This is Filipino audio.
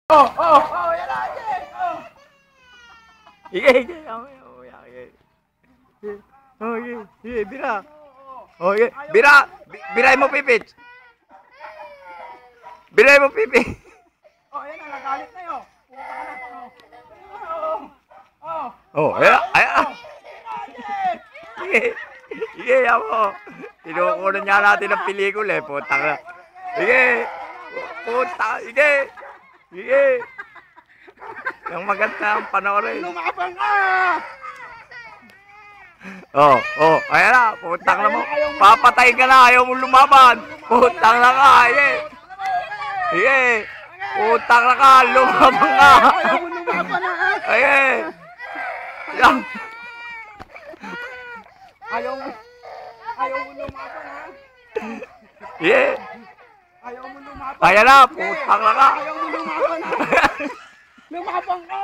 Yan na, yes! Sige, sige. Sige, bira. Sige, bira. Biray mo, Pipit. Biray mo, Pipit. Yan na, nagalit na yun. Ayan. Sige, sige, ako. Tinukunan niya natin ang pelikula, putang na. Sige, putang, sige. Sige. Yung maganda ang panoorin. Lumabang ka! Ayan na, putang na mo. Papatay ka na, ayaw mo lumaban. Putang na ka, sige. Sige, putang na ka, lumabang ka. Ayaw mo lumaban na! Sige. Yan. Ayaw mo lumaban ha? Sige. Ayaw mo lumaban. Kaya na, putang na ka. Ayaw mo lumaban ha? Lumabang ka!